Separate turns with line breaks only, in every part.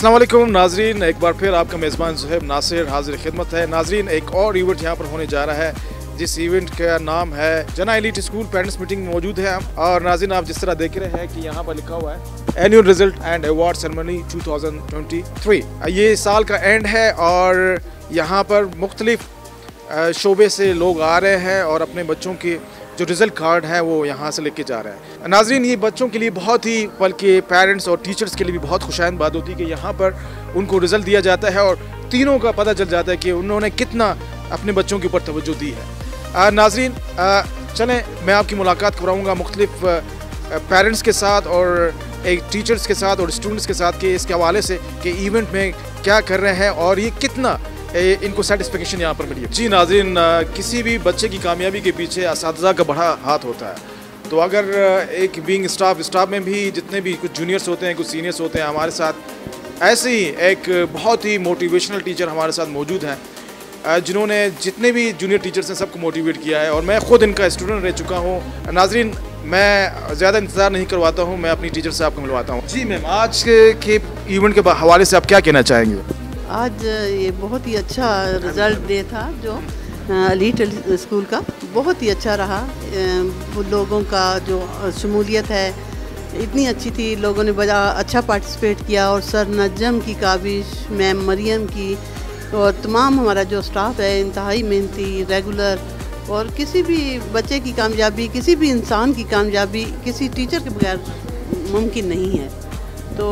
अस्सलाम वालेकुम नाजरीन, एक बार फिर आपका मेज़बान ज़ुहैब नासिर हाजिर खिदमत है। नाजरीन, एक और इवेंट यहाँ पर होने जा रहा है जिस इवेंट का नाम है जना एलीट स्कूल पेरेंट्स मीटिंग में मौजूद है हम। और नाज़रीन, आप जिस तरह देख रहे हैं कि यहाँ पर लिखा हुआ है annual result and award ceremony 2023। ये साल का एंड है और यहाँ पर मुख्तलिफ शोबे से लोग आ रहे हैं और अपने बच्चों के जो रिज़ल्ट कार्ड है वो यहाँ से लेके जा रहे हैं। नाजरीन, ये बच्चों के लिए बहुत ही, बल्कि पेरेंट्स और टीचर्स के लिए भी बहुत खुशाइंद बात होती है कि यहाँ पर उनको रिज़ल्ट दिया जाता है और तीनों का पता चल जाता है कि उन्होंने कितना अपने बच्चों के ऊपर तवज्जो दी है। नाजरीन, चलें मैं आपकी मुलाकात कराऊँगा मुख्तलिफ पेरेंट्स के साथ और एक टीचर्स के साथ और स्टूडेंट्स के साथ कि इसके हवाले से कि इवेंट में क्या कर रहे हैं और ये कितना इनको सेटिस्फेक्शन यहाँ पर मिली है। जी नाज़रीन, किसी भी बच्चे की कामयाबी के पीछे असातिज़ा का बड़ा हाथ होता है। तो अगर एक बीइंग स्टाफ में भी जितने भी कुछ जूनियर्स होते हैं, कुछ सीनियर्स होते हैं हमारे साथ, ऐसे ही एक बहुत ही मोटिवेशनल टीचर हमारे साथ मौजूद हैं जिन्होंने जितने भी जूनियर टीचर्स हैं सबको मोटिवेट किया है और मैं ख़ुद इनका स्टूडेंट रह चुका हूँ। नाज़रीन, मैं ज़्यादा इंतज़ार नहीं करवाता हूँ, मैं अपनी टीचर से आपको मिलवाता हूँ। जी मैम, आज के इवेंट के हवाले से आप क्या कहना चाहेंगे?
आज ये बहुत ही अच्छा रिज़ल्ट डे था जो एलीट स्कूल का, बहुत ही अच्छा रहा। वो लोगों का जो शमूलियत है इतनी अच्छी थी, लोगों ने बड़ा अच्छा पार्टिसिपेट किया और सर नजम की, काबिश मैम मरियम की और तमाम हमारा जो स्टाफ है इंतहाई मेहनती, रेगुलर। और किसी भी बच्चे की कामयाबी, किसी भी इंसान की कामयाबी किसी टीचर के बगैर मुमकिन नहीं है। तो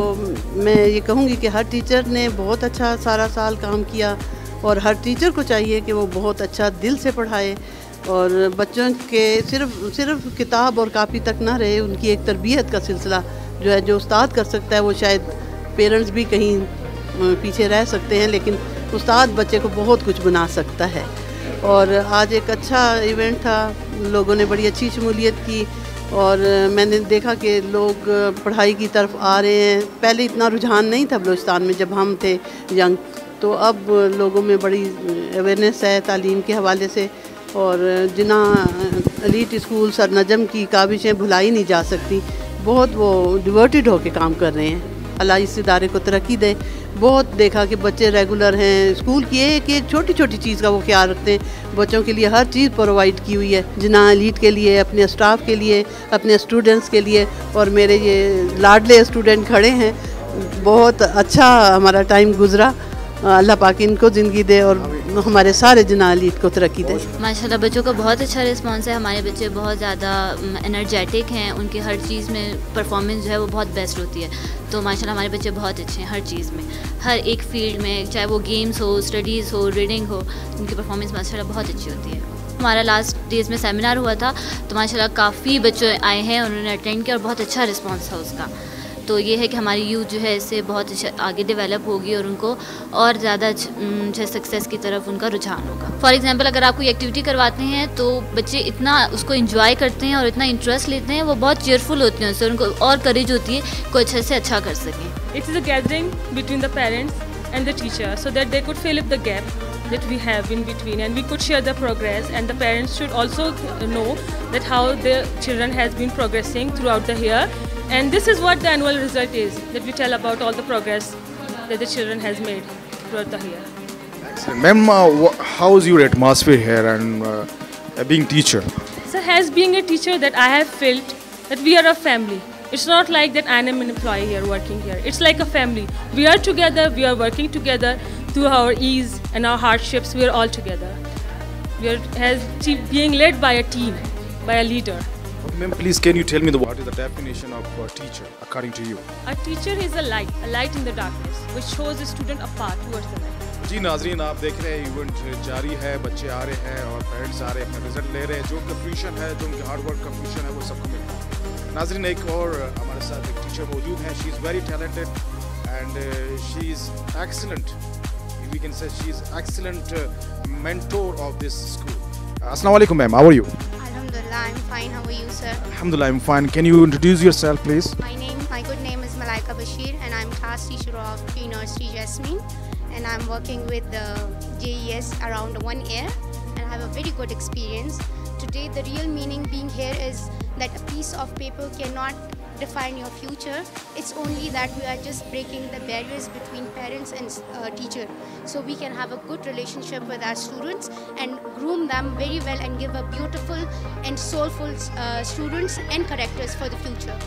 मैं ये कहूँगी कि हर टीचर ने बहुत अच्छा सारा साल काम किया और हर टीचर को चाहिए कि वो बहुत अच्छा दिल से पढ़ाए और बच्चों के सिर्फ किताब और कापी तक ना रहे, उनकी एक तरबियत का सिलसिला जो है, जो उस्ताद कर सकता है वो शायद पेरेंट्स भी कहीं पीछे रह सकते हैं, लेकिन उस्ताद बच्चे को बहुत कुछ बना सकता है। और आज एक अच्छा इवेंट था, लोगों ने बड़ी अच्छी शमूलियत की और मैंने देखा कि लोग पढ़ाई की तरफ आ रहे हैं। पहले इतना रुझान नहीं था बलूचिस्तान में जब हम थे यंग, तो अब लोगों में बड़ी अवेयरनेस है तालीम के हवाले से। और जिना एलीट स्कूल सर नजम की काबिशें भुलाई नहीं जा सकती, बहुत वो डिवर्टेड होकर काम कर रहे हैं। अल्लाह इस इदारे को तरक्की दे। बहुत देखा कि बच्चे रेगुलर हैं, स्कूल की एक छोटी छोटी चीज़ का वो ख्याल रखते हैं, बच्चों के लिए हर चीज़ प्रोवाइड की हुई है, जिना एलीट के लिए, अपने स्टाफ के लिए, अपने स्टूडेंट्स के लिए। और मेरे ये लाडले स्टूडेंट खड़े हैं, बहुत अच्छा हमारा टाइम गुजरा। अल्लाह पाक इनको ज़िंदगी दे और हमारे सारे जिना एलीट को तरक्की दे।
माशाल्लाह बच्चों का बहुत अच्छा रिस्पांस है, हमारे बच्चे बहुत ज़्यादा एनर्जेटिक हैं, उनकी हर चीज़ में परफॉर्मेंस जो है वो बहुत बेस्ट होती है। तो माशाल्लाह हमारे बच्चे बहुत अच्छे हैं हर चीज़ में, हर एक फील्ड में, चाहे वो गेम्स हो, स्टडीज़ हो, रीडिंग हो, उनकी परफॉर्मेंस माशाल्लाह बहुत अच्छी होती है। हमारा लास्ट डेज़ में सेमिनार हुआ था तो माशाल्लाह काफ़ी बच्चे आए हैं, उन्होंने अटेंड किया और बहुत अच्छा रिस्पॉन्स था उसका। तो ये है कि हमारी यूथ जो है इससे बहुत आगे डेवलप होगी और उनको और ज़्यादा अच्छे सक्सेस की तरफ उनका रुझान होगा। फॉर एग्जांपल, अगर आप कोई एक्टिविटी करवाते हैं तो बच्चे इतना उसको एंजॉय करते हैं और इतना इंटरेस्ट लेते हैं, वो बहुत चेयरफुल होते हैं, उससे उनको और करेज होती है कोई अच्छे से अच्छा कर सकें।
It is a gathering between the parents and the teacher so that they could fill up the gap that we have in between and we could share the progress, and the parents should also know that how their children has been progressing throughout the year. And this is what the annual result is, that we tell about all the progress that the children has made throughout the year.
Excellent. Ma'am, how is your atmosphere here and being teacher?
So as being a teacher, that I have felt that we are a family. It's not like that I am an employee here working here. It's like a family. We are together, we are working together through our ease and our hardships. We are all together. We are being led by a team, by a leader.
Ma'am, please can you tell me what is the definition of a teacher according to you?
A teacher is a light in the darkness, which shows the student a path towards the light.
जी नाजरीन, आप देख रहे हैं event जारी है, बच्चे आ रहे हैं और पेरेंट्स आ रहे हैं, अपना रिजल्ट ले रहे हैं। जो उनका फ्यूशन है, जो उनके हार्ड वर्क का फ्यूशन है, वो सबको मिल रहा है। नाजरीन, एक और हमारे साथ एक टीचर मौजूद हैं। She is very talented and she is excellent, we can say she is excellent mentor of this school. Assalamu alaikum ma'am, how are you?
Alhamdulillah, I'm fine. How are you, sir?
Alhamdulillah, I'm fine. Can you introduce yourself please?
My good name is Malaika Bashir and I'm class teacher of pre-nursery Jasmine, and I'm working with the JES around 1 year and I have a very good experience. Today the real meaning being here is that a piece of paper cannot define your future. It's only that we are just breaking the barriers between parents and teacher, so we can have a good relationship with our students and groom them very well and give a beautiful and soulful students and characters for the future.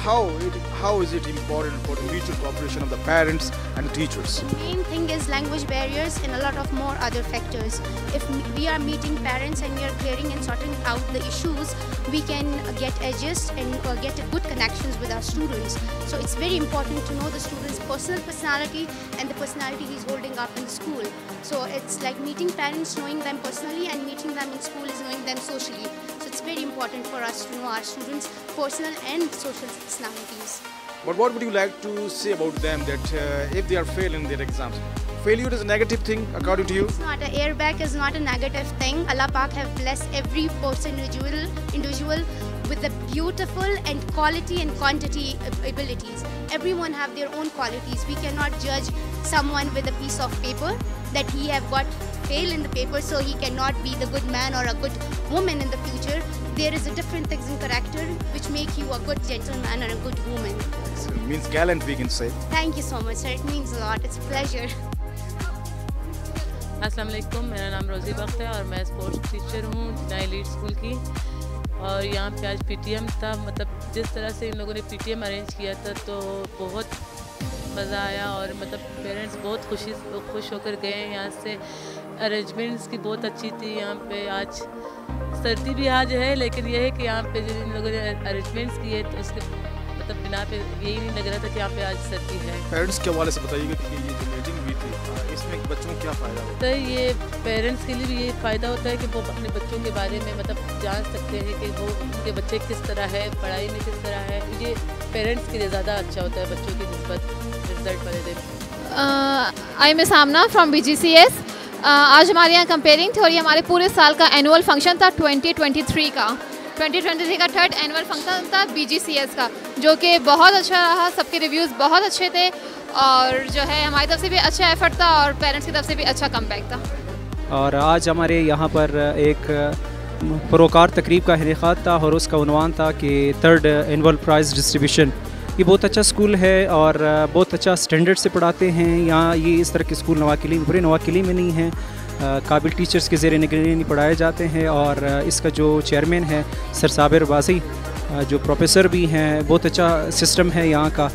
How is it important for the mutual cooperation of the parents and the teachers?
The main thing is language barriers and a lot of more other factors. If we are meeting parents and we are clearing and sorting out the issues, we can get adjust and get good connections with our students. So it's very important to know the student's personal personality and the personality he's holding up in the school. So it's like meeting parents, knowing them personally, and meeting them in school is knowing them socially. So it's very important for us to know our students' personal and social personalities.
But what would you like to say about them that if they are failing their exams? Failure is a negative thing according to you?
It's not. An airbag is not a negative thing. Allah Pak have blessed every person individual with the beautiful and quality and quantity abilities. Everyone have their own qualities. We cannot judge someone with a piece of paper that he have got fail in the paper, so he cannot be the good man or a good woman in the future. There is a different things in character which make you a good gentleman or a good woman.
So it means gallant, we can say.
Thank you so much, sir. It means a lot. It's a pleasure.
अस्सलाम वालेकुम, मेरा नाम रोज़ी बख्त है और मैं sports teacher हूँ जनाई elite school की। और यहाँ पे आज पीटीएम था, मतलब जिस तरह से इन लोगों ने पीटीएम अरेंज किया था तो बहुत मज़ा आया और मतलब पेरेंट्स बहुत खुश होकर गए हैं यहाँ से। अरेंजमेंट्स की बहुत अच्छी थी यहाँ पे। आज सर्दी भी आज है, लेकिन यह है कि यहाँ पे जो इन लोगों ने अरेंजमेंट्स किए तो उसके मतलब बिना पे यही नहीं लग रहा था कि यहाँ पे आज सर्दी है।
पेरेंट्स के हवाले से बताइएगा कि ये जो मीटिंग हुई थी इसमें बच्चों को क्या फ़ायदा होता है?
तो ये पेरेंट्स के लिए भी ये फ़ायदा होता है कि वो अपने बच्चों के बारे में मतलब जान सकते हैं कि वो उनके बच्चे किस तरह है, पढ़ाई में किस तरह है। ये पेरेंट्स के लिए ज़्यादा अच्छा होता है बच्चों की निस्बत रिजल्ट वाले दिन।
I Miss Amna from BGCS। आज हमारे यहाँ कंपेयरिंग थी और ये हमारे पूरे साल का एनुअल फंक्शन था 2023 का 3rd एनुअल फंक्शन था BGCS का, जो कि बहुत अच्छा रहा। सबके रिव्यूज़ बहुत अच्छे थे और जो है हमारी तरफ से भी अच्छा एफर्ट था और पेरेंट्स की तरफ से भी अच्छा कमबैक था।
और आज हमारे यहाँ पर एक पुरस्कार तकरीब का इनेकाद था और उसका उन्वान था कि 3rd एनुअल प्राइज़ डिस्ट्रीब्यूशन। ये बहुत अच्छा स्कूल है और बहुत अच्छा स्टैंडर्ड से पढ़ाते हैं। यहाँ ये इस तरह के स्कूल नवाकिली में, पूरे नवाकिली में नहीं हैं। काबिल टीचर्स के ज़ेर निगरानी पढ़ाए जाते हैं और इसका जो चेयरमैन है सर साबिर बाजी, जो प्रोफेसर भी हैं, बहुत अच्छा सिस्टम है यहाँ का।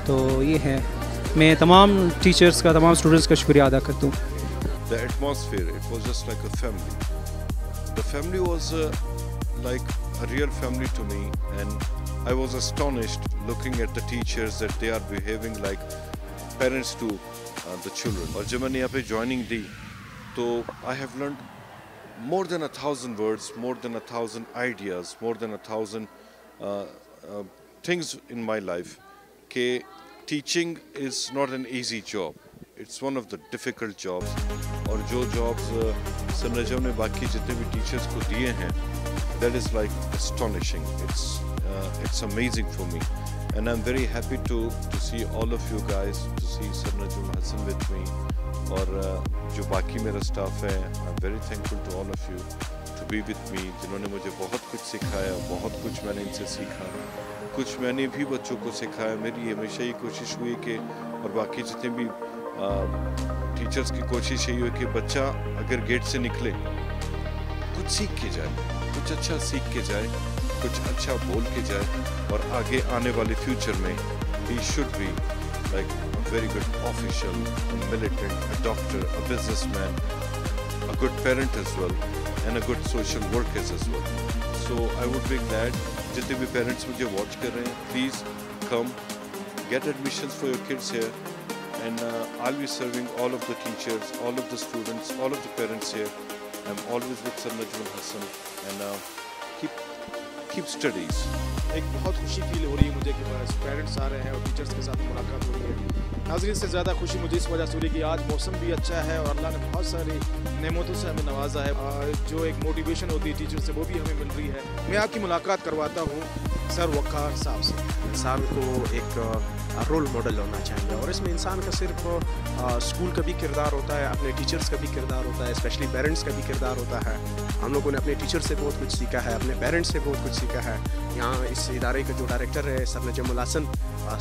तो ये है, मैं तमाम टीचर्स का, तमाम स्टूडेंट्स का शुक्रिया अदा करता हूँ।
The atmosphere, it was just like a family. The family was like a real family to me, and I was astonished looking at the teachers that they are behaving like parents to the children. और जब मैंने यहाँ पे joining दी तो I have learned more than 1,000 words, more than 1,000 ideas, more than 1,000 things in my life. कि teaching is not an easy job. It's one of the difficult jobs. और जो jobs sir नजम ने बाकी जितने भी teachers को दिए हैं, that is like astonishing. It's amazing for me, and I'm very happy to see all of you guys, to see Sir Najmul Hasan with me, और जो बाकी मेरा staff है, I'm very thankful to all of you to be with me, जिन्होंने मुझे बहुत कुछ सिखाया, बहुत कुछ मैंने इनसे सीखा, कुछ मैंने भी बच्चों को सिखाया। मेरी हमेशा ये कोशिश हुई कि, और बाकी जितने भी टीचर्स की कोशिश यही हुई कि बच्चा अगर गेट से निकले कुछ सीख के जाए, कुछ अच्छा सीख के जाए, कुछ अच्छा बोल के जाए, और आगे आने वाले फ्यूचर में he should be like a very good official, a militant, a doctor, a businessman, a good parent as well, and a good social worker as well. So I would be glad, जितने भी parents मुझे watch कर रहे हैं, please come, get admissions for your kids here, and I'll be serving all of the teachers, all of the students, all of the parents here. I'm always with Sir Najmul Hasan, and keep studies.
एक बहुत खुशी feel हो रही है मुझे कि parents आ रहे हैं और टीचर्स के साथ मुलाकात हो रही है। नाज़रीन, से ज़्यादा खुशी मुझे इस वजह से हो रही है कि आज मौसम भी अच्छा है और अल्लाह ने बहुत सारी नेमतों से हमें नवाजा है। जो एक मोटिवेशन होती है टीचर से, वो भी हमें मिल रही है। मैं आपकी मुलाकात करवाता हूँ सर वक़ार साहब से।
इंसान को एक रोल मॉडल होना चाहिए और इसमें इंसान का सिर्फ स्कूल का भी किरदार होता है, अपने टीचर्स का भी किरदार होता है, स्पेशली पेरेंट्स का भी किरदार होता है। हम लोगों ने अपने टीचर से बहुत कुछ सीखा है, अपने पेरेंट्स से बहुत कुछ सीखा है। यहाँ इस इदारे का जो डायरेक्टर है सर नजमुल हसन,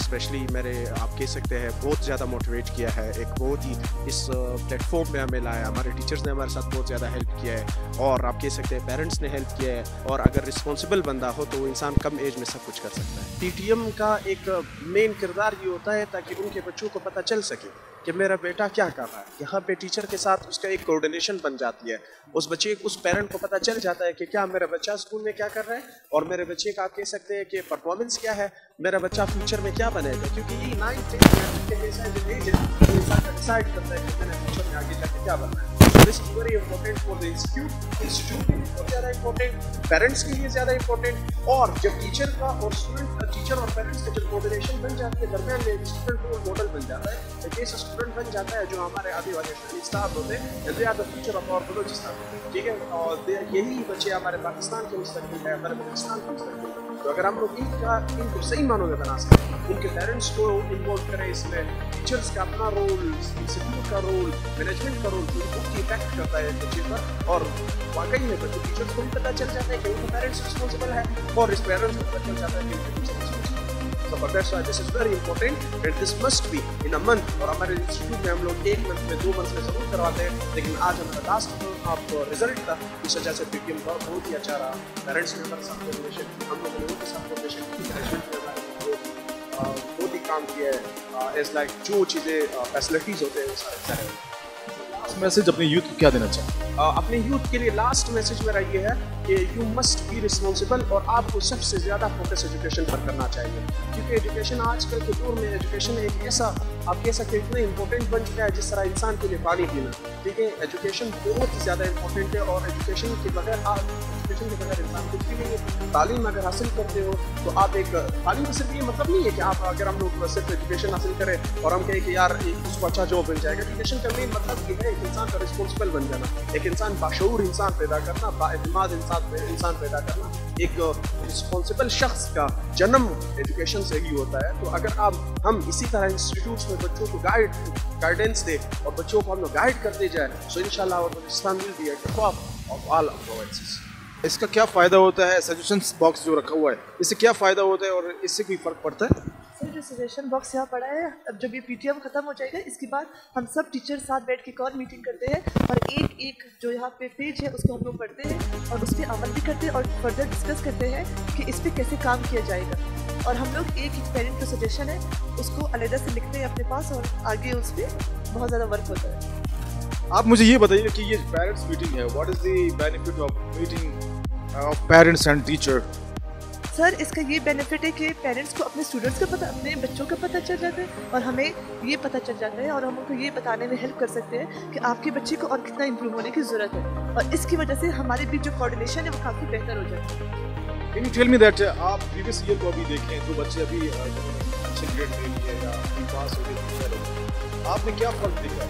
स्पेशली मेरे आप कह सकते हैं बहुत ज़्यादा मोटिवेट किया है, एक बहुत ही इस प्लेटफॉर्म पे हमें लाया। हमारे टीचर्स ने हमारे साथ बहुत ज़्यादा हेल्प किया है और आप कह सकते हैं पेरेंट्स ने हेल्प किया है। और अगर रिस्पॉन्सिबल बंदा हो तो इंसान कम एज में सब कुछ कर सकता है। पीटीएम का एक मेन किरदार ये होता है ताकि उनके बच्चों को पता चल सके कि मेरा बेटा क्या कर रहा है। यहाँ पे टीचर के साथ उसका एक कोऑर्डिनेशन बन जाती है। उस बच्चे उस पेरेंट को पता चल जाता है कि क्या मेरा बच्चा स्कूल में क्या कर रहा है और मेरे बच्चे का आप कह सकते हैं कि परफॉर्मेंस क्या है, मेरा बच्चा फ्यूचर में क्या बनेगा। क्योंकि ये 9th के इंसान का डिसाइड करता है कि मैंने फ्यूचर में आगे जाके क्या बनना है। This is very important for the institute के लिए बहुत ज़्यादा इंपॉर्टेंट, पेरेंट्स के लिए ज़्यादा इंपॉर्टेंट। और जब टीचर का और स्टूडेंट, टीचर और पेरेंट्स का जब कोऑर्डिनेशन बन जाती है दरमियान में, स्टूडेंट रोल मॉडल बन जाता है। एक ऐसा स्टूडेंट बन जाता है जो हमारे आगे वाले स्टाफ होते हैं, they are the future of our Balochistan, ठीक है। और यही बच्चे हमारे पाकिस्तान के मुस्तकबिल है, हमारे पाकिस्तान का मुस्तकबिल है। तो अगर हम लोग इनको सही मानों में बना सकें, उनके पेरेंट्स को इन्वॉल्व करें इसमें, टीचर्स का अपना रोल, इंस्टीट्यूट का रोल, मैनेजमेंट का रोल बहुत इफेक्ट करता है बच्चे पर। और वाकई में बच्चे टीचर्स को भी पता चल जाता है कि उनके पेरेंट्स रिस्पॉन्सिबल है और इस पेरेंट्स को पता चल जाता है कि उनके टीचर रिस्पॉन्सिबल है। So that's why this is very important and this must be in a month। और हमारे इंस्टीट्यूट में हम लोग 1 मंथ में 2 मंथ में ज़रूर करवाते हैं, लेकिन आज हमारा लास्ट आप रिजल्ट था, इस वजह से पीटीएम का बहुत ही अच्छा रहा। पेरेंट्स ने हमारे साथ कोऑर्डिनेशन, हम लोगों ने उनके साथ कोऑर्डिनेशन की, मैनेजमेंट ने हमारे बहुत ही काम किया है। इट्स लाइक जो चीज़ें फैसिलिटीज़ होते हैं वो सारे
मैसेज अपने यूथ को क्या देना चाहिए?
अपने यूथ के लिए लास्ट मैसेज मेरा ये है कि यू मस्ट बी रिस्पॉन्सिबल और आपको सबसे ज़्यादा फोकस एजुकेशन पर करना चाहिए। क्योंकि एजुकेशन आजकल के दौर में एजुकेशन एक ऐसा आप कह सकते हैं इतना इंपॉर्टेंट बन चुका है जिस तरह इंसान के लिए पानी पीना, ठीक है। एजुकेशन बहुत ही ज़्यादा इंपॉर्टेंट है और एजुकेशन के बगैर इंसान कुछ भी नहीं है। तालीम अगर हासिल करते हो तो आप एक तालीम का सिर्फ ये मतलब नहीं है कि आप अगर हम लोग सिर्फ एजुकेशन हासिल करें और हम कहें कि यार उसको अच्छा जॉब मिल जाएगा। एजुकेशन का मेन मतलब ये है एक इंसान का रिस्पॉन्सिबल बन जाना, एक इंसान बाशऊर इंसान पैदा करना, बाएतमाद इंसान पैदा करना। एक रिस्पॉन्सिबल शख्स का जन्म एजुकेशन से ही होता है। तो अगर हम इसी तरह इंस्टीट्यूट्स में बच्चों को गाइडेंस दे और बच्चों को हम लोग गाइड करते जाए सो इंशाल्लाह Pakistan will be at the top of all provinces.
इसका क्या फ़ायदा होता है? सजेशंस बॉक्स जो रखा हुआ है, इससे क्या फ़ायदा होता है और इससे कोई फ़र्क पड़ता है?
सर जो सजेशन बॉक्स यहाँ पड़ा है, अब जब ये पीटीएम ख़त्म हो जाएगा इसके बाद हम सब टीचर साथ बैठ के एक और मीटिंग करते हैं और एक जो यहाँ पे पेज है उसको हम लोग पढ़ते हैं और उस पर अमल भी करते हैं और फर्दर डिस्कस करते हैं कि इस पर कैसे काम किया जाएगा। और हम लोग एक पेरेंट का सजेशन है उसको अलग से लिखते हैं अपने पास और आगे उस पर बहुत ज़्यादा वर्क होता है।
आप मुझे ये बताइए कि ये पेरेंट्स मीटिंग है, what is the benefit of meeting of parents and teacher?
Sir इसका ये बेनिफिट है कि पेरेंट्स को अपने स्टूडेंट्स का पता, अपने बच्चों का पता चल जाता है और हमें ये पता चल जाता है और हम उनको ये बताने में हेल्प कर सकते हैं कि आपके बच्चे को और कितना इम्प्रूव होने की ज़रूरत है। और इसकी वजह से हमारे बीच जो कोऑर्डिनेशन है वो काफ़ी बेहतर हो जाता है।
Can you tell me that आप प्रीवियस ईयर को अभी देखें जो बच्चे अभी अच्छे ग्रेड ले लिए या पास हो गए, आपने क्या फ़र्क देखा?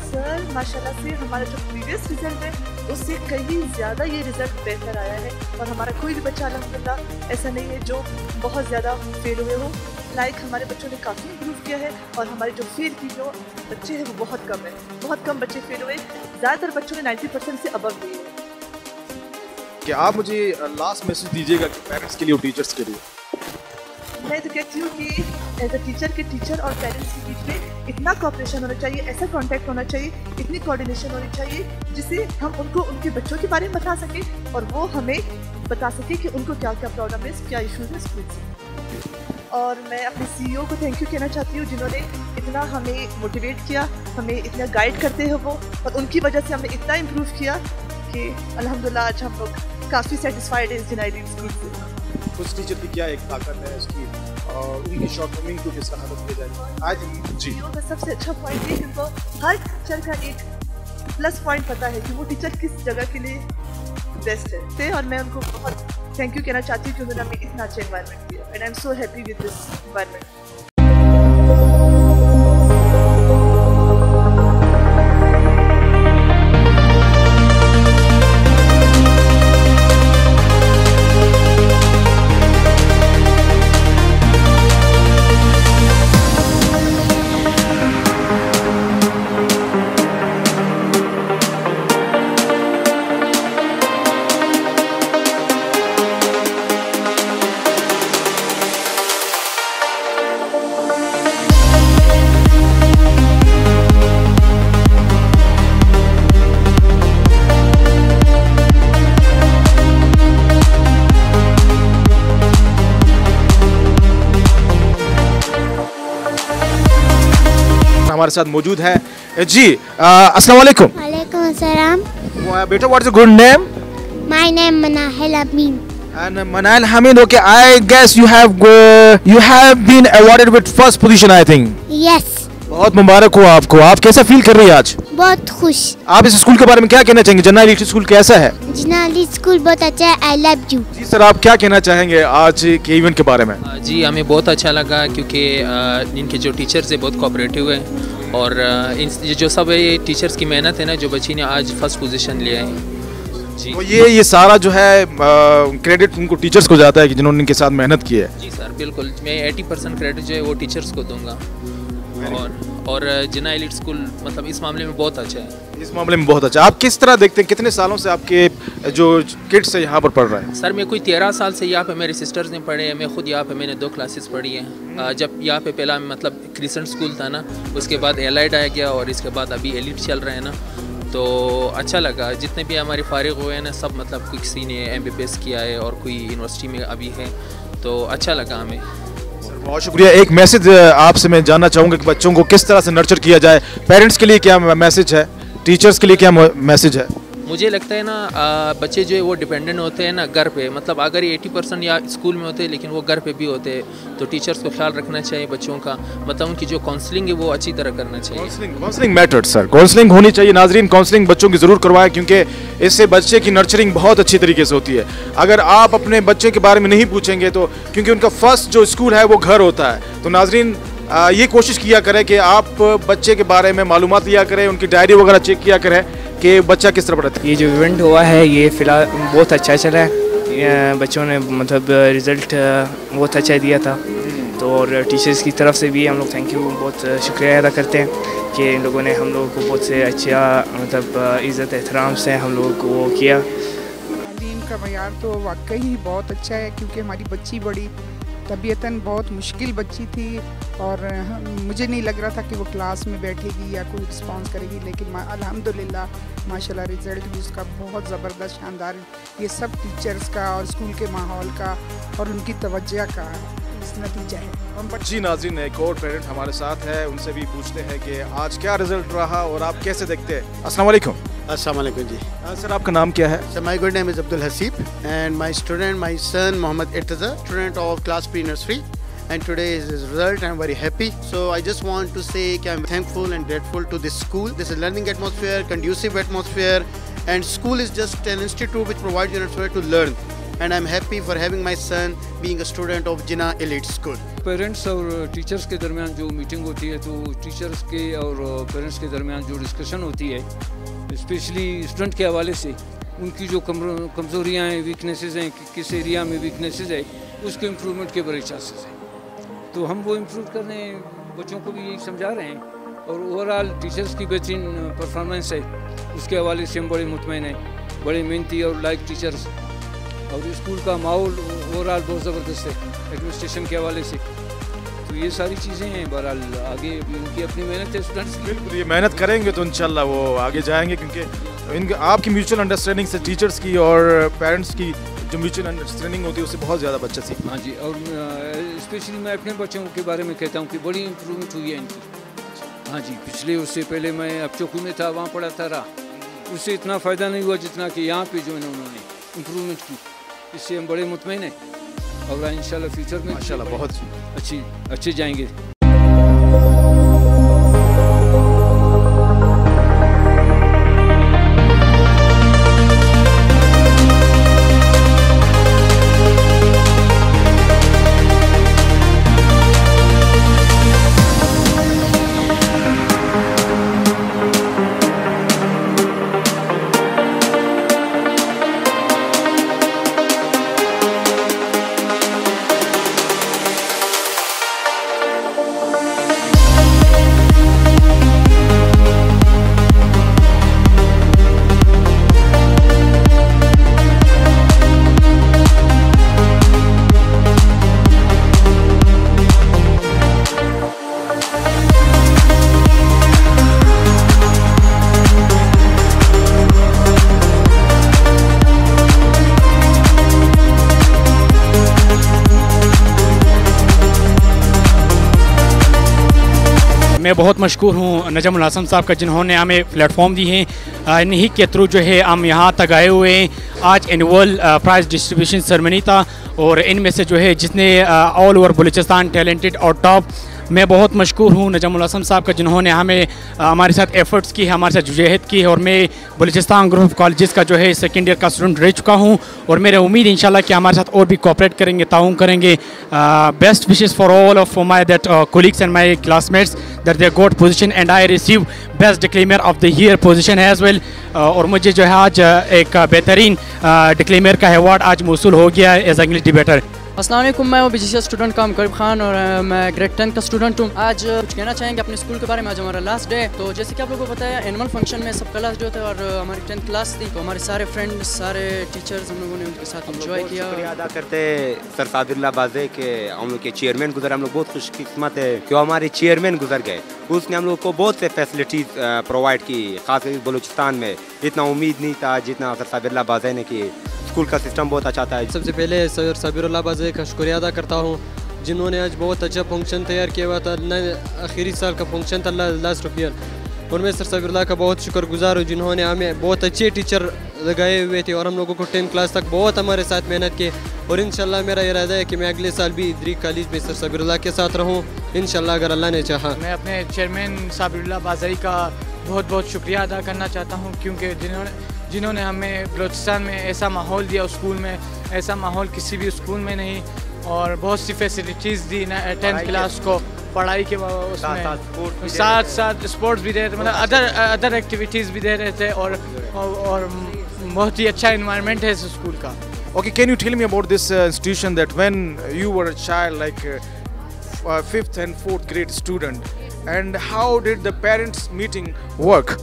सर माशाल्लाह से हमारा जो प्रीवियस रिजल्ट है उससे कहीं ज़्यादा ये रिज़ल्ट बेहतर आया है और हमारा कोई भी बच्चा अल्हम्दुलिल्लाह ऐसा नहीं है जो बहुत ज़्यादा फेल हुए हो। लाइक हमारे बच्चों ने काफ़ी इम्प्रूव किया है और हमारे जो फेल की जो बच्चे हैं वो बहुत कम है, बहुत कम बच्चे फेल हुए, ज़्यादातर बच्चों ने 90% से अबव दिए हैं।
क्या आप मुझे लास्ट मैसेज दीजिएगा कि पेरेंट्स के लिए और टीचर्स के लिए?
मैं तो कहती हूँ कि एज अ टीचर के टीचर और पेरेंट्स के बीच में इतना कोऑपरेशन होना चाहिए, ऐसा कांटेक्ट होना चाहिए, इतनी कोऑर्डिनेशन होनी चाहिए जिससे हम उनको उनके बच्चों के बारे में बता सकें और वो हमें बता सके कि उनको क्या क्या प्रॉब्लम है, क्या इशूज़ है स्कूल से। और मैं अपने सीईओ को थैंक यू कहना चाहती हूँ जिन्होंने इतना हमें मोटिवेट किया, हमें इतना गाइड करते हैं वो, और उनकी वजह से हमने इतना इम्प्रूव किया कि अल्हम्दुलिल्लाह आज हम लोग काफ़ी सेटिस्फाइड हैं इस JNI Elite स्कूल से।
उस टीचर की क्या एक ताकत है उसकी और उनकी शॉर्टकमिंग को किस तरह किया जाए आज जी।
का सबसे अच्छा पॉइंट है कि उनको हर टीचर का एक प्लस पॉइंट पता है कि वो टीचर किस जगह के लिए बेस्ट है और मैं उनको बहुत थैंक यू कहना चाहती हूँ कि उन्होंने हमें इतना अच्छा एनवायरनमेंट दिया and I am so happy with this environment.
हमारे साथ मौजूद है जी। अस्सलाम वालेकुम।
वालेकुम अस्सलाम।
बेटा, what is your good name?
My name Manahil Amin.
And Manail Hamid, okay, I guess you have been awarded with first position, I think.
Yes.
बहुत मुबारक हो आपको। आप कैसा फील कर रही है आज?
बहुत खुश।
आप इस स्कूल के बारे में क्या कहना चाहेंगे? जिन्ना एलीट स्कूल कैसा है?
जिन्ना एलीट स्कूल बहुत अच्छा है। I love you.
जी सर, आप क्या कहना चाहेंगे आज के इवेंट के बारे में?
जी, हमें बहुत अच्छा लगा क्योंकि इनके जो टीचर्स है बहुत कोऑपरेटिव है और इन जो सब ये टीचर्स की मेहनत है ना, जो बच्ची ने आज फर्स्ट पोजीशन लिया है जी।
तो ये सारा जो है क्रेडिट उनको टीचर्स को जाता है कि जिन्होंने इनके साथ मेहनत की है।
जी सर, बिल्कुल। मैं 80% क्रेडिट जो है वो टीचर्स को दूंगा और जिन्ना एलीट स्कूल मतलब इस मामले में बहुत अच्छा है।
इस मामले में बहुत अच्छा। आप किस तरह देखते हैं, कितने सालों से आपके जो किड्स है यहाँ पर पढ़ रहे हैं?
सर, मैं कोई 13 साल से यहाँ पे मेरे सिस्टर्स ने पढ़े हैं, मैं खुद यहाँ पे मैंने 2 क्लासेस पढ़ी हैं। जब यहाँ पे पहला मतलब क्रिसेंट स्कूल था ना, उसके बाद एलाइड आ गया और इसके बाद अभी एलीट चल रहे हैं ना, तो अच्छा लगा। जितने भी हमारे फारिग हुए हैं ना, सब मतलब किसी ने MBBS किया है और कोई यूनिवर्सिटी में अभी है, तो अच्छा लगा हमें।
बहुत शुक्रिया। एक मैसेज आपसे मैं जानना चाहूँगा कि बच्चों को किस तरह से नर्चर किया जाए। पेरेंट्स के लिए क्या मैसेज है, टीचर्स के लिए क्या मैसेज है?
मुझे लगता है ना बच्चे जो है वो डिपेंडेंट होते हैं ना घर पे। मतलब अगर ये 80% या स्कूल में होते हैं लेकिन वो घर पे भी होते हैं, तो टीचर्स को ख्याल रखना चाहिए बच्चों का। मतलब उनकी जो काउंसलिंग है वो अच्छी तरह करना चाहिए।
काउंसलिंग मैटर्स सर, काउंसलिंग होनी चाहिए। नाजरीन, काउंसलिंग बच्चों की ज़रूर करवाएं क्योंकि इससे बच्चे की नर्चरिंग बहुत अच्छी तरीके से होती है। अगर आप अपने बच्चे के बारे में नहीं पूछेंगे तो, क्योंकि उनका फर्स्ट जो स्कूल है वो घर होता है, तो नाजरीन ये कोशिश किया करें कि आप बच्चे के बारे में मालूमात लिया करें, उनकी डायरी वगैरह चेक किया करें कि बच्चा किस तरह पढ़ता है।
ये जो इवेंट हुआ है ये फ़िलहाल बहुत अच्छा चला है। बच्चों ने मतलब रिज़ल्ट बहुत अच्छा दिया था, तो और टीचर्स की तरफ से भी हम लोग थैंक यू बहुत शुक्रिया अदा करते हैं कि इन लोगों ने हम लोगों को बहुत से अच्छा मतलब इज़्ज़त एहतराम से हम लोगों को वो किया।
तालीम का मयार तो वाकई ही बहुत अच्छा है क्योंकि हमारी बच्ची बड़ी तबीयतन बहुत मुश्किल बच्ची थी और मुझे नहीं लग रहा था कि वो क्लास में बैठेगी या कोई रिस्पांस करेगी, लेकिन अल्हम्दुलिल्लाह माशाल्लाह रिज़ल्ट भी उसका बहुत ज़बरदस्त शानदार। ये सब टीचर्स का और स्कूल के माहौल का और उनकी तवज्जो का नतीजा है।
जी नाज़रीन, एक और पेरेंट हमारे साथ है, उनसे भी पूछते हैं कि आज क्या रिजल्ट रहा और आप कैसे देखते हैं। अस्सलाम वालेकुम।
अस्सलाम वालेकुम जी।
सर, आपका नाम क्या है?
Sir, my good name is Abdul Haseeb and my student my son Mohammad Irtaza, student of class pre-nursery, and today is his result. I'm very happy. So I just want to say I'm thankful and grateful to this school. This is learning atmosphere, conducive atmosphere, and school is just an institute which provides you an atmosphere to learn. And I'm happy for having my son being a student of Jinnah Elite School.
Parents और teachers के दरमियान जो meeting होती है, तो teachers के और parents के दरमियान जो डिस्कशन होती है, स्पेशली स्टूडेंट के हवाले से उनकी जो कमज़ोरियाँ हैं, वीकनेसेस हैं, किस एरिया में वीकनेसेस है, उसके इम्प्रूवमेंट के बड़े चांसेस हैं। तो हम वो इम्प्रूव करने बच्चों को भी यही समझा रहे हैं और ओवरऑल टीचर्स की बेहतरीन परफॉर्मेंस है, उसके हवाले से हम बड़े मुतमईन हैं, बड़े मेहनती और लाइक टीचर्स। और स्कूल का माहौल ओवरऑल बहुत ज़बरदस्त है एडमिनिस्ट्रेशन के हवाले से। तो ये सारी चीज़ें हैं, बहरहाल आगे उनकी अपनी मेहनत है स्टूडेंट्स की।
बिल्कुल, ये मेहनत करेंगे तो इंशाल्लाह वो आगे जाएंगे, क्योंकि इनके आपकी म्यूचुअल अंडरस्टैंडिंग से टीचर्स की और पेरेंट्स की जो म्यूचुअल अंडरस्टैंडिंग होती है उससे बहुत ज़्यादा बच्चा सीखता है।
हाँ जी, और स्पेशली मैं अपने बच्चों के बारे में कहता हूँ कि बड़ी इम्प्रूवमेंट हुई है इनकी। हाँ जी, पिछले उससे पहले मैं अब चौकी में था, वहाँ पढ़ा था, उससे इतना फ़ायदा नहीं हुआ जितना कि यहाँ पे जो है उन्होंने इम्प्रूवमेंट की। इससे हम बड़े मुतमईन हैं और इंशाल्लाह फ्यूचर में
माशाल्लाह बहुत
अच्छे जाएंगे।
मैं बहुत मशकूर हूँ नजमुल हसन साहब का, जिन्होंने हमें प्लेटफॉर्म दी है। इन्हीं के थ्रू जो है हम यहाँ तक आए हुए हैं। आज एनुअल प्राइज़ डिस्ट्रीब्यूशन सेरेमनी था और इनमें से जो है जितने ऑल ओवर बलूचिस्तान टैलेंटेड और टॉप, मैं बहुत मशकूर हूँ नजमुल हसन साहब का, जिन्होंने हमें हमारे साथ एफ़र्ट्स की, हमारे साथ जदोजहद की। और मैं बलूचिस्तान ग्रुप ऑफ कॉलेजेस का जो है सेकेंड ईयर का स्टूडेंट रह चुका हूँ और मेरा उम्मीद इंशाल्लाह कि हमारे साथ और भी कोऑपरेट करेंगे, ताउन करेंगे। Best wishes for all of my that colleagues and my classmates that they got position and I receive best declaimer of the year position as well. और मुझे जो है आज एक बेहतरीन डिक्लेमर का अवार्ड आज मौसूल हो गया है एज इंग्लिश डिबेटर।
अस्सलाम वालेकुम, मैं BGCS स्टूडेंट काम करीब खान और मैं ग्रेड 10 का स्टूडेंट हूँ। आज कुछ कहना चाहेंगे अपने स्कूल के बारे में। आज हमारा लास्ट डे, तो जैसे कि आप लोगों को बताया एनुअल फंक्शन में सब क्लास जो थे और हमारी 10th क्लास थी, तो हमारे सारे फ्रेंड्स, सारे टीचर्स, हम लोगों ने उनके साथ एंजॉय किया।
शुक्रिया अदा करते सर सादिल्ला बाजे के, हम लोग के चेयरमैन गुजर, हम लोग बहुत खुशकिस्मत है कि हमारे चेयरमैन गुजर गए। उसने हम लोग को बहुत से फैसिलिटीज़ प्रोवाइड की, खासकर बलूचिस्तान में इतना उम्मीद नहीं था जितना सर साबिरुल्लाह बाजे ने की। स्कूल का सिस्टम बहुत अच्छा था।
सबसे पहले सर साबिरुल्लाह बाजे का शुक्रिया अदा करता हूँ, जिन्होंने आज बहुत अच्छा फंक्शन तैयार किया हुआ था। आखिरी साल का फंक्शन था लास्ट ऑफ ईयर, और मैं सर साबिरुल्लाह का बहुत शुक्रगुजार हूँ, जिन्होंने हमें बहुत अच्छे टीचर लगाए हुए थे और हम लोगों को 10th क्लास तक बहुत हमारे साथ मेहनत की। और इंशाल्लाह मेरा इरादा है कि मैं अगले साल भी इधरी कॉलेज में सर साबिरुल्लाह के साथ रहूँ इंशाल्लाह, अगर अल्लाह ने चाहा।
मैं अपने चेयरमैन साबिरुल्लाह बाज़ई का बहुत बहुत शुक्रिया अदा करना चाहता हूँ, क्योंकि जिन्होंने हमें बलूचिस्तान में ऐसा माहौल दिया, स्कूल में ऐसा माहौल किसी भी स्कूल में नहीं, और बहुत सी फैसिलिटीज़ दी 10th क्लास को, पढ़ाई के उसमें साथ साथ स्पोर्ट्स भी दे रहे थे, मतलब अदर एक्टिविटीज़ भी दे रहे थे, और बहुत ही अच्छा इन्वायरमेंट है इस स्कूल का।
Okay, can you tell me about this institution that when you were a child, like 5th and 4th grade student, and how did the parents meeting work?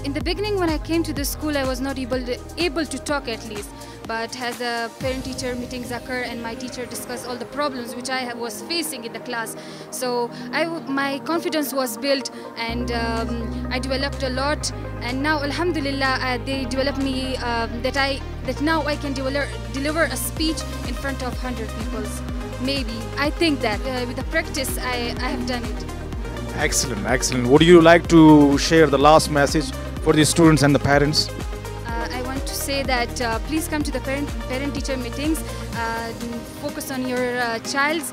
In the beginning, when I came to this school, I was not able to talk at least. But as the parent-teacher meetings occur and my teacher discussed all the problems which I was facing in the class, so my confidence was built and I developed a lot. And now, alhamdulillah, they developed me that now I can deliver a speech in front of 100 people. Maybe I think that with the practice, I have done it.
Excellent, excellent. Would you like to share the last message for the students and the parents?
I want to say that please come to the parent-teacher meetings. Focus on your child's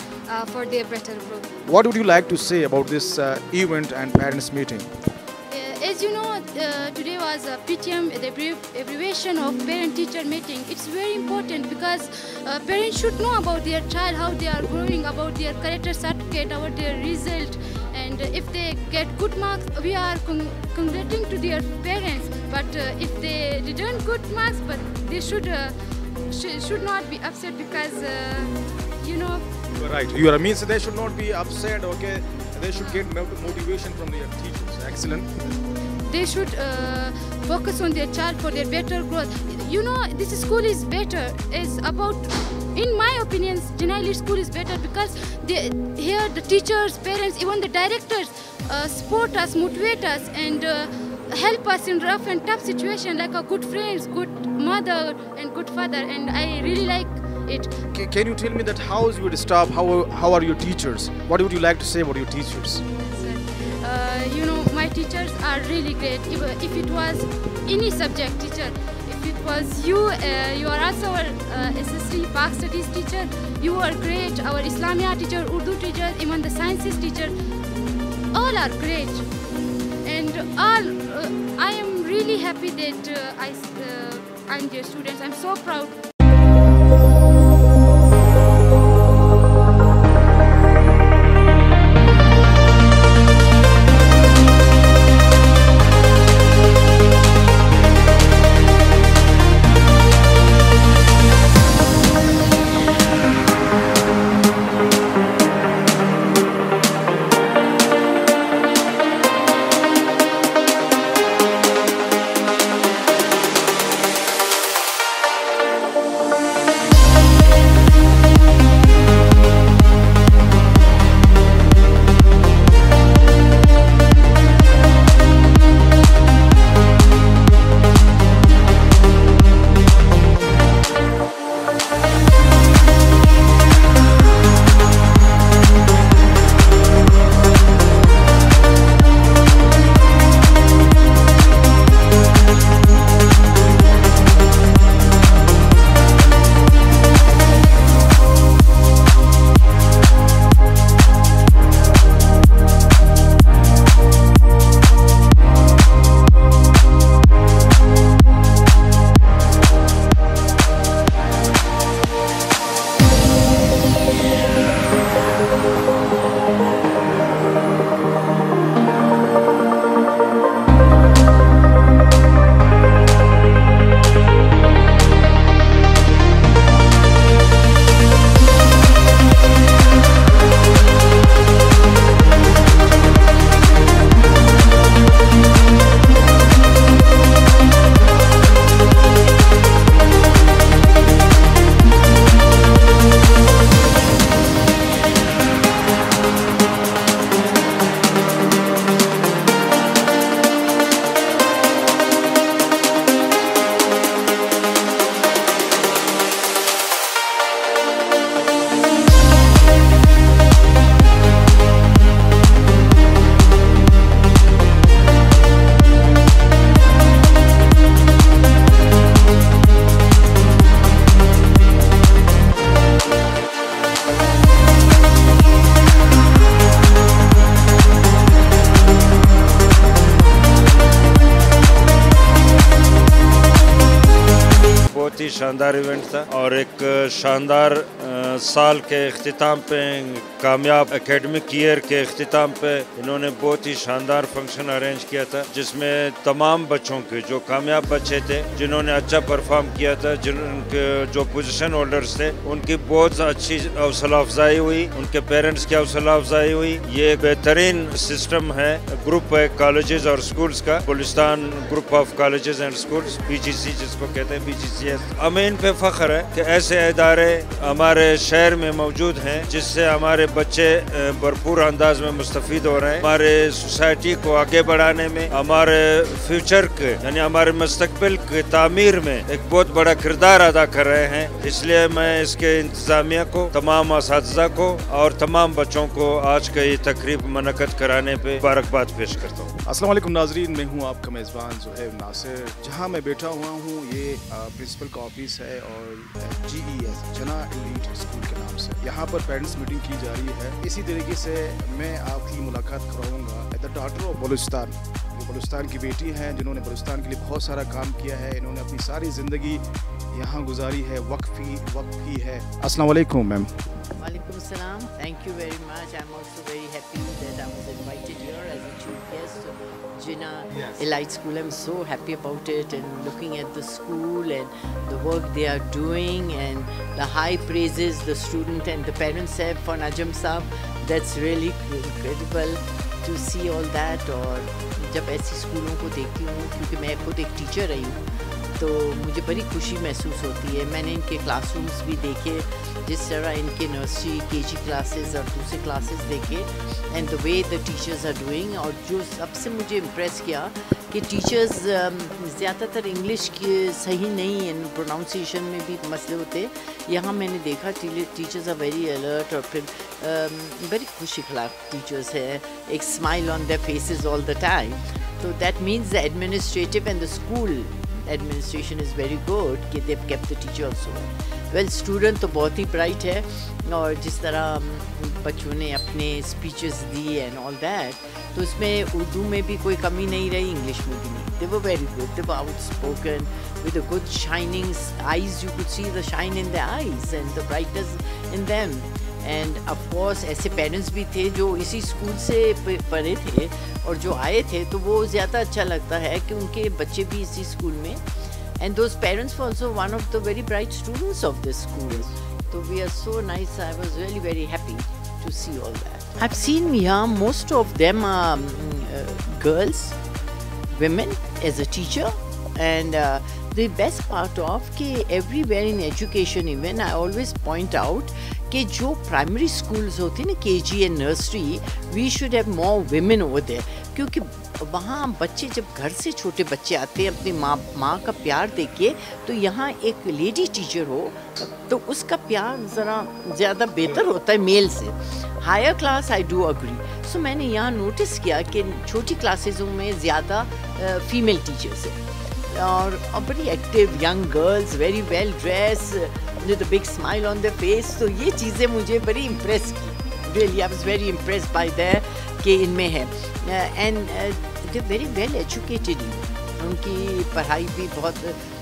for their better growth.
What would you like to say about this event and parents meeting?
As you know, today was PTM, the abbreviation of parent-teacher meeting. It's very important because parents should know about their child, how they are growing, about their character certificate, about their result. And if they get good marks, we are congratulating to their parents. But if they didn't good marks, but they should not be upset because you know.
You're right. You are means they should not be upset. Okay, they should get motivation from their teachers. Excellent.
They should focus on their child for their better growth. You know, this school is better. Is about, in my opinion, Janai Elite School is better because here the teachers, parents, even the directors support us, motivate us, and help us in rough and tough situation, like a good friends, good mother, and good father. And I really like it.
Can you tell me that how is your staff? How are your teachers? What would you like to say about your teachers?
You know, my teachers are really great. If it was any subject teacher, if it was you are also our SST Pak Studies teacher, you are great. Our Islamia teacher, Urdu teacher, even the sciences teacher, all are great. And I am really happy that I'm their students. I'm so proud.
बहुत ही शानदार event था और एक शानदार साल के अख्तिताम पे, कामयाब एकेडमिक ईयर के अख्तिताम पे इन्होंने बहुत ही शानदार फंक्शन अरेंज किया था, जिसमें तमाम बच्चों के जो कामयाब बच्चे थे, जिन्होंने अच्छा परफॉर्म किया था, जिनके जो पोजीशन होल्डर्स थे, उनकी बहुत अच्छी हौसला अफजाई हुई, उनके पेरेंट्स की हौसला अफजाई हुई। ये बेहतरीन सिस्टम है, ग्रुप है कॉलेजेस और स्कूल्स का, Balochistan group of colleges and schools, BGC जिसको कहते हैं, BGCS। हमें इन पे फख्र है कि ऐसे इदारे हमारे शहर में मौजूद हैं, जिससे हमारे बच्चे भरपूर अंदाज में मुस्तफीद हो रहे हैं, हमारे सोसाइटी को आगे बढ़ाने में, हमारे फ्यूचर के यानी हमारे मुस्तकबिल के तामीर में एक बहुत बड़ा किरदार अदा कर रहे हैं। इसलिए मैं इसके इंतजामिया को, तमाम असातिज़ा को और तमाम बच्चों को आज का ये तकरीब मुनक़्क़द कराने पे मुबारकबाद पेश करता हूँ।
अस्सलाम वालेकुम नाज़रीन, मैं हूँ आपका मेज़बान ज़ुहैब नासिर। जहाँ मैं बैठा हुआ हूँ ये प्रिंसिपल का ऑफिस है और GES जना एलीट स्कूल के नाम से यहाँ पर पेरेंट्स मीटिंग की जा रही है। इसी तरीके से मैं आपकी मुलाकात कराऊंगा द डॉटर ऑफ बलूचिस्तान, जो बलूचिस्तान की बेटी हैं, जिन्होंने बलूचिस्तान के लिए बहुत सारा काम किया है। इन्होंने अपनी सारी ज़िंदगी यहाँ गुजारी है, वक्फ ही है। अस्सलाम वालेकुम मैम।
वालेकुम सलाम, thank you very much. I am also very happy that I was invited here as a chief guest of Jinnah Elite School. I'm so happy about it, and looking at the school and the work they are doing and the high praises the student and the parents have for Najam Saab. That's really incredible to see all that. और जब ऐसी स्कूलों को देखती हूँ, क्योंकि मैं खुद एक टीचर रही हूँ, तो मुझे बड़ी खुशी महसूस होती है। मैंने इनके क्लासरूम्स भी देखे, जिस तरह इनके नर्सरी KG क्लासेस और दूसरे क्लासेस देखे, and the way the teachers are doing. और जो सबसे मुझे इम्प्रेस किया कि टीचर्स ज़्यादातर इंग्लिश के सही नहीं है, प्रोनाउंसिएशन में भी मसले होते। यहाँ मैंने देखा टीचर्स आर वेरी अलर्ट और फिर बड़ी खुश अखलाक टीचर्स है, एक smile on their faces all the time. तो that means the administrative and the school administration is very good कि they've kept the teacher also well. Student तो बहुत ही bright है, और जिस तरह बच्चों ने अपने speeches the and all that, तो उसमें उर्दू में भी कोई कमी नहीं रही, इंग्लिश में भी नहीं। They were very good, they were outspoken with a good shining eyes. You could see the shine in their eyes and the brightness in them. And of course ऐसे पेरेंट्स भी थे जो इसी स्कूल से पढ़े थे और जो आए थे, तो वो ज़्यादा अच्छा लगता है कि उनके बच्चे भी इसी स्कूल में, and those parents were also one of the very bright students of this school. तो we are so nice. I was really very happy to see all that. I've seen most of them are girls, women as a teacher, and the best part of कि everywhere in education even I always point out कि जो primary schools होती हैं ना, KG and nursery, we should have more women over there, क्योंकि वहाँ बच्चे जब घर से छोटे बच्चे आते हैं अपनी माँ का प्यार देके, तो यहाँ एक लेडी टीचर हो तो उसका प्यार ज़रा ज़्यादा बेहतर होता है मेल से. Higher class I do agree. So मैंने यहाँ नोटिस किया कि छोटी क्लासेसों में ज़्यादा फीमेल टीचर्स हैं और बड़ी active young girls, very well dress with a big smile on the face. तो ये चीज़ें मुझे बड़ी इम्प्रेस की. Really I was very impressed by that कि इनमें है. And they very well educated. उनकी पढ़ाई भी बहुत,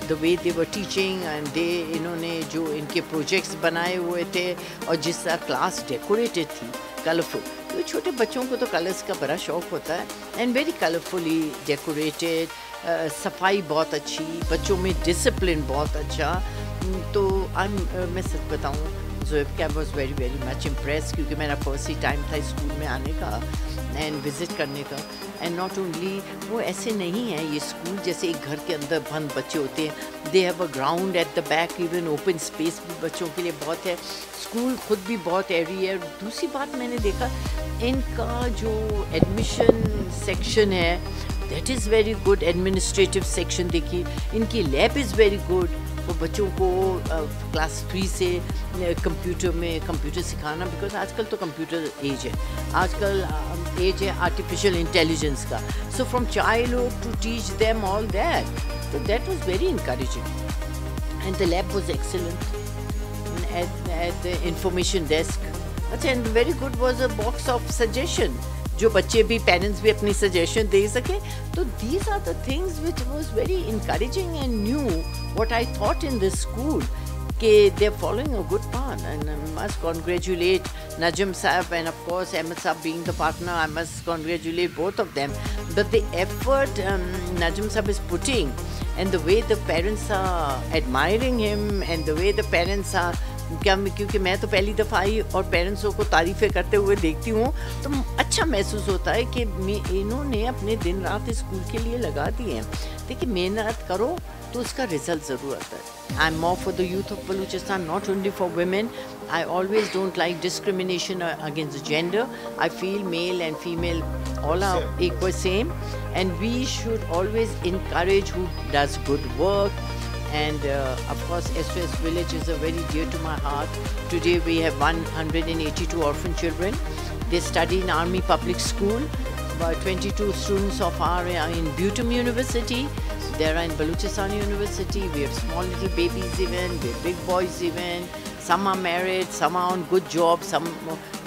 the way they were teaching and they, इन्होंने जो इनके प्रोजेक्ट्स बनाए हुए थे और जिस तरह क्लास डेकोरेटेड थी, कलरफुल. तो छोटे बच्चों को तो कलर्स का बड़ा शौक़ होता है एंड वेरी कलरफुली डेकोरेटेड. सफाई बहुत अच्छी, बच्चों में डिसिप्लिन बहुत अच्छा. तो मैं सच बताऊँ Zoeb, I was very very much impress, क्योंकि मेरा फर्स्ट ही टाइम था स्कूल में आने का एंड विज़िट करने का. एंड नॉट ओनली वो ऐसे नहीं है ये स्कूल जैसे एक घर के अंदर बंद बच्चे होते हैं. They have a ground at the back, even open space भी बच्चों के लिए बहुत है. स्कूल खुद भी बहुत एरी है. दूसरी बात मैंने देखा, इनका जो एडमिशन सेक्शन है that is very good. Administrative section देखिए, इनकी लैब इज़ वेरी गुड. वो बच्चों को क्लास 3 से कंप्यूटर सिखाना, बिकॉज आजकल तो कंप्यूटर एज है, आजकल एज है आर्टिफिशियल इंटेलिजेंस का. So from childhood to teach them all that. So that was very encouraging, and the lab was excellent. At the information desk, and very good was a box of suggestion जो बच्चे भी parents भी अपनी suggestion दे सकें. तो these are the things which was very encouraging and new what I thought in this school. They're following a good path, and I must congratulate Najm Saab and of course Ahmed Saab being the partner. I must congratulate both of them. But the effort Najm Saab is putting and the way the parents are admiring him and the way the parents are क्योंकि मैं तो पहली दफ़ा आई और पेरेंट्सों को तारीफ़ें करते हुए देखती हूँ तो अच्छा महसूस होता है कि इन्होंने अपने दिन रात स्कूल के लिए लगा दिए हैं. देखिए मेहनत करो तो उसका रिजल्ट ज़रूर आता है. I am more for the youth of Balochistan, not only for women. I always don't like discrimination against gender. I feel male and female all are equal same, and we should always encourage who does good work. And of course SOS Village is a very dear to my heart. Today we have 182 orphan children. They study in Army Public School. About 22 students of ours are in Butum University. They are in Balochistan University. We have small little babies even, we have big boys even. Some are married, some are on good jobs, some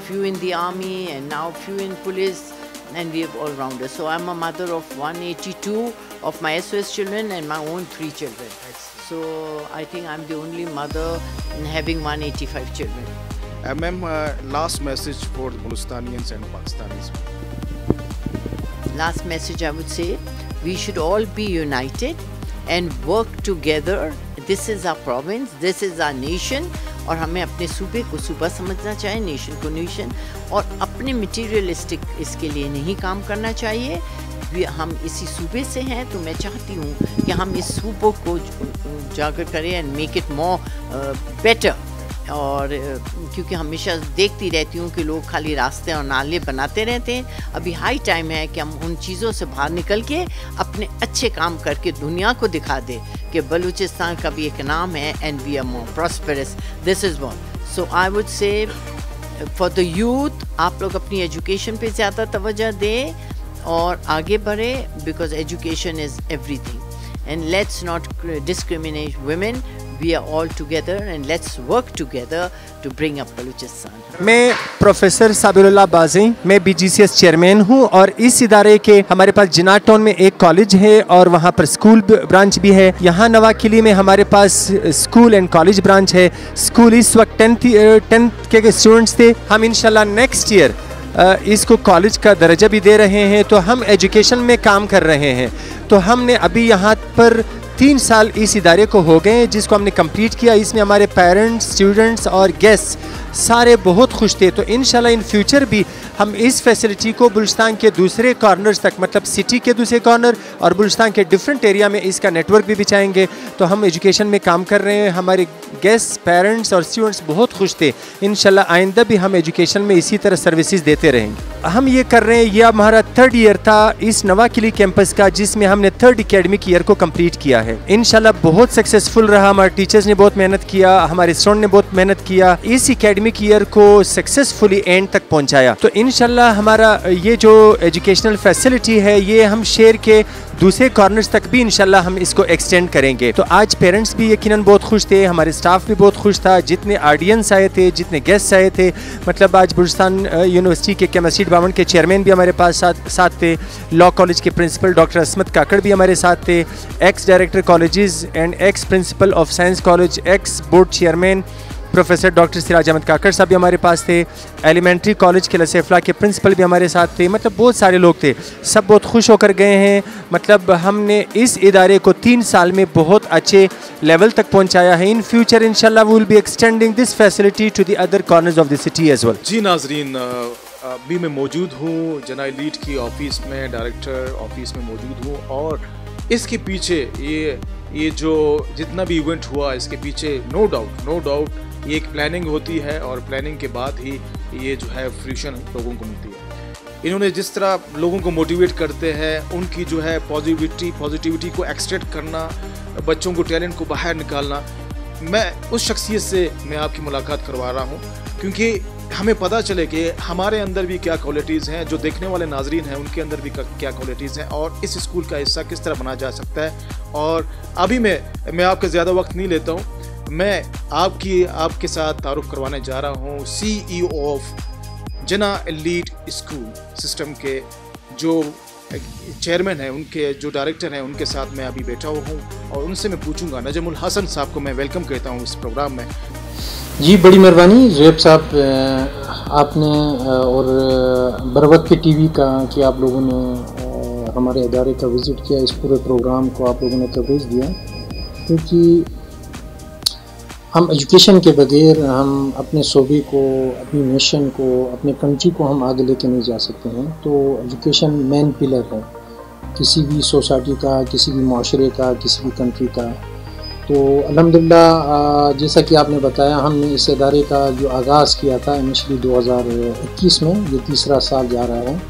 few in the army and now few in police, and we have all rounders. So I'm a mother of 182 of my SOS children and my own 3 children. So I think I'm the only mother in having 185 children.
Ma'am, last message for the Balochistan and Pakistanis.
Last message I would say, we should all be united and work together. This is our province, this is our nation. और हमें अपने सूबे को सूबा समझना चाहिए, nation को nation, और अपने मटीरियलिस्टिक इसके लिए नहीं काम करना चाहिए. हम इसी सूबे से हैं तो मैं चाहती हूँ कि हम इस सूबों को उजागर करें and make it more better. और क्योंकि हमेशा देखती रहती हूँ कि लोग खाली रास्ते और नाले बनाते रहते हैं. अभी हाई टाइम है कि हम उन चीज़ों से बाहर निकल के अपने अच्छे काम करके दुनिया को दिखा दें कि बलूचिस्तान का भी एक नाम है and we are more prosperous. This is one. So I would say for the youth, आप लोग अपनी एजुकेशन पे ज़्यादा तवज्जो दें और आगे बढ़े, because education is everything. And let's not discriminate women. We are all together and let's work together to bring up Balochistan.
मैं प्रोफेसर साबिरुल्लाह बाज़ी, मैं BGCS चेयरमैन हूँ और इस इदारे के हमारे पास जिनाह टाउन में एक कॉलेज है और वहाँ पर स्कूल ब्रांच भी है. यहाँ नवाकिली में हमारे पास स्कूल एंड कॉलेज ब्रांच है. स्कूल इस वक्त 10th के स्टूडेंट्स थे. हम इंशाल्लाह नेक्स्ट ईयर इसको कॉलेज का दर्जा भी दे रहे हैं. तो हम एजुकेशन में काम कर रहे हैं. तो हमने अभी यहाँ पर 3 साल इस इदारे को हो गए जिसको हमने कंप्लीट किया. इसमें हमारे पेरेंट्स, स्टूडेंट्स और गेस्ट सारे बहुत खुश थे. तो इंशाल्लाह इन फ्यूचर भी हम इस फैसिलिटी को बलूचिस्तान के दूसरे कॉर्नर्स तक, मतलब सिटी के दूसरे कॉर्नर और बलूचिस्तान के डिफरेंट एरिया में इसका नेटवर्क भी बिछाएंगे. तो हम एजुकेशन में काम कर रहे हैं. हमारे गेस्ट, पेरेंट्स और स्टूडेंट्स बहुत खुश थे. इंशाल्लाह आइंदा भी हम एजुकेशन में इसी तरह सर्विसेज देते रहेंगे. हम ये कर रहे हैं, ये हमारा 3rd ईयर था इस नवाकिली कैंपस का, जिसमें हमने 3rd एकेडमिक ईयर को कंप्लीट किया है. इंशाल्लाह बहुत सक्सेसफुल रहा. हमारे टीचर्स ने बहुत मेहनत किया, हमारे स्टूडेंट ने बहुत मेहनत किया, इस एकेडमिक ईयर को सक्सेसफुली एंड तक पहुंचाया. तो इंशाल्लाह हमारा ये जो एजुकेशनल फैसिलिटी है ये हम शेयर के दूसरे कॉर्नर्स तक भी इंशाल्लाह हम इसको एक्सटेंड करेंगे. तो आज पेरेंट्स भी यकीनन बहुत खुश थे, हमारे स्टाफ भी बहुत खुश था, जितने ऑडियंस आए थे, जितने गेस्ट आए थे. मतलब आज बलूचिस्तान यूनिवर्सिटी के केमिस्ट्री डिपार्टमेंट के चेयरमैन भी हमारे पास साथ थे. लॉ कॉलेज के प्रिंसिपल डॉक्टर असमत काकड़ भी हमारे साथ थे. Ex director colleges and ex principal of science college, ex board chairman professor doctor Siraj Ahmed Kakar साहब भी हमारे पास थे. एलिमेंट्री कॉलेज के लसेफला के प्रिंसिपल भी हमारे साथ थे. मतलब बहुत सारे लोग थे, सब बहुत खुश होकर गए हैं. मतलब हमने इस इदारे को 3 साल में बहुत अच्छे लेवल तक पहुंचाया है. इन फ्यूचर इंशाल्लाह we will be extending this facility to the other corners of the city as well.
जी नाजरीन, अभी मैं मौजूद हूँ जिनाह एलीट की ऑफिस में, डायरेक्टर ऑफिस में मौजूद हूँ. और इसके पीछे ये जो जितना भी इवेंट हुआ, इसके पीछे नो डाउट ये एक प्लानिंग होती है और प्लानिंग के बाद ही ये जो है फ्रूशन लोगों को मिलती है. इन्होंने जिस तरह लोगों को मोटिवेट करते हैं, उनकी जो है पॉजिटिविटी को एक्सट्रैक्ट करना, बच्चों को टैलेंट को बाहर निकालना, मैं उस शख्सियत से मैं आपकी मुलाकात करवा रहा हूँ क्योंकि हमें पता चले कि हमारे अंदर भी क्या क्वालिटीज़ हैं, जो देखने वाले नाजरीन हैं उनके अंदर भी क्या क्वालिटीज़ हैं और इस स्कूल का हिस्सा किस तरह बना जा सकता है. और अभी मैं आपका ज़्यादा वक्त नहीं लेता हूँ. मैं आपके साथ तारुफ करवाने जा रहा हूँ CEO ऑफ जना एलीट स्कूल सिस्टम के जो चेयरमैन है, उनके जो डायरेक्टर हैं, उनके साथ मैं अभी बैठा हुआ हूँ और उनसे मैं पूछूंगा। नजमुल हसन साहब को मैं वेलकम कहता हूँ इस प्रोग्राम में।
जी बड़ी मेहरबानी ज़ुहैब साहब, आपने और बरवत के टीवी का कि आप लोगों ने हमारे इदारे का विज़िट किया, इस पूरे प्रोग्राम को आप लोगों ने कवरेज दिया, क्योंकि हम एजुकेशन के बगैर हम अपने सूबे को, अपनी नेशन को, अपने कंट्री को हम आगे लेके नहीं जा सकते हैं। तो एजुकेशन मेन पिलर है किसी भी सोसाइटी का, किसी भी माशरे का, किसी भी कंट्री का। तो अल्हम्दुलिल्लाह जैसा कि आपने बताया, हमने इस इदारे का जो आगाज़ किया था इनिशली 2021 में, ये तीसरा साल जा रहा है।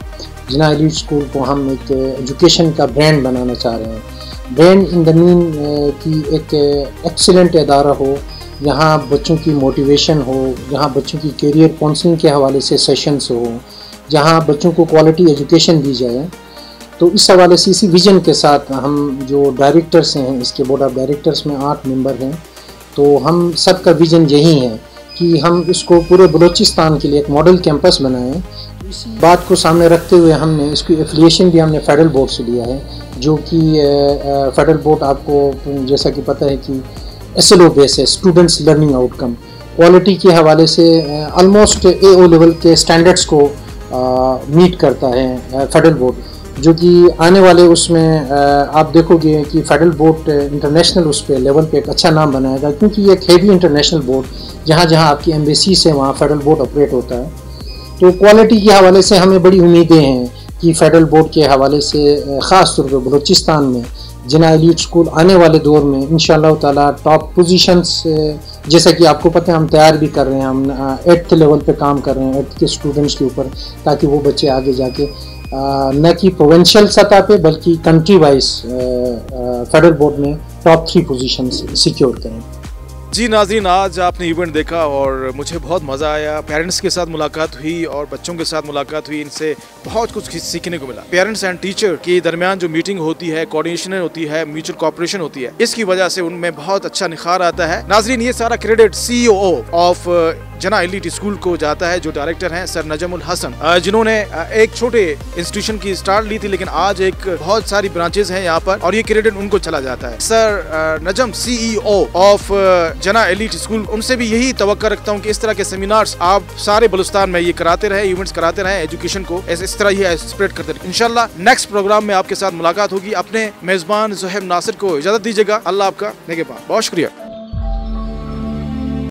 जना एलीट स्कूल को हम एक एजुकेशन का ब्रांड बनाना चाह रहे हैं। ब्रांड इन द मीन कि एक एक्सीलेंट इदारा हो, यहाँ बच्चों की मोटिवेशन हो, यहाँ बच्चों की करियर काउंसलिंग के हवाले से सेशंस हो, जहाँ बच्चों को क्वालिटी एजुकेशन दी जाए। तो इस हवाले से इसी विज़न के साथ हम जो डायरेक्टर्स हैं, इसके बोर्ड ऑफ डायरेक्टर्स में 8 मेंबर हैं, तो हम सब का विज़न यही है कि हम इसको पूरे बलूचिस्तान के लिए एक मॉडल कैंपस बनाएं। इसी बात को सामने रखते हुए हमने इसकी एफिलिएशन भी हमने फेडरल बोर्ड से लिया है, जो कि फेडरल बोर्ड आपको जैसा कि पता है कि SLO बेस है, स्टूडेंट्स लर्निंग आउटकम। क्वालिटी के हवाले से ऑलमोस्ट AO लेवल के स्टैंडर्ड्स को मीट करता है फेडरल बोर्ड, जो कि आने वाले उसमें आप देखोगे कि फेडरल बोर्ड इंटरनेशनल उस पे लेवल पे एक अच्छा नाम बनाएगा, क्योंकि ये एक हेवी इंटरनेशनल बोर्ड, जहाँ जहाँ आपकी एम्बेसी से वहाँ फेडरल बोर्ड ऑपरेट होता है। तो क्वालिटी के हवाले से हमें बड़ी उम्मीदें हैं कि फेडरल बोर्ड के हवाले से ख़ास तौर पर बलूचिस्तान में जना एलीट स्कूल आने वाले दौर में इंशाअल्लाह ताला टॉप पोजीशंस, जैसा कि आपको पता है हम तैयार भी कर रहे हैं, हम 8th लेवल पे काम कर रहे हैं 8th के स्टूडेंट्स के ऊपर, ताकि वो बच्चे आगे जाके न कि प्रोविंशियल सतह पे बल्कि कंट्री वाइज फेडरल बोर्ड में टॉप 3 पोजीशंस सिक्योर करें।
जी नाज़रीन, आज आपने इवेंट देखा और मुझे बहुत मज़ा आया। पेरेंट्स के साथ मुलाकात हुई और बच्चों के साथ मुलाकात हुई, इनसे बहुत कुछ सीखने को मिला। पेरेंट्स एंड टीचर के दरमियान जो मीटिंग होती है, कोऑर्डिनेशन होती है, म्यूचुअल कोऑपरेशन होती है, इसकी वजह से उनमें बहुत अच्छा निखार आता है। नाज़रीन, ये सारा क्रेडिट CEO ऑफ जना एलीट स्कूल को जाता है, जो डायरेक्टर हैं सर नजमुल हसन, जिन्होंने एक छोटे इंस्टीट्यूशन की स्टार्ट ली थी, लेकिन आज एक बहुत सारी ब्रांचेज हैं यहाँ पर और ये क्रेडिट उनको चला जाता है। सर नजम CEO ऑफ जना एलीट स्कूल, उनसे भी यही तवक्का रखता हूँ कि इस तरह के सेमिनार्स आप सारे बलूचिस्तान में ये कराते रहे, इवेंट्स कराते रहे, एजुकेशन को इस तरह ही स्प्रेड करते रहे। इंशाल्लाह नेक्स्ट प्रोग्राम में आपके साथ मुलाकात होगी। अपने मेजबान ज़ुहैब नासिर को इजाजत दीजिएगा। अल्लाह आपका नेगहबान। बहुत शुक्रिया।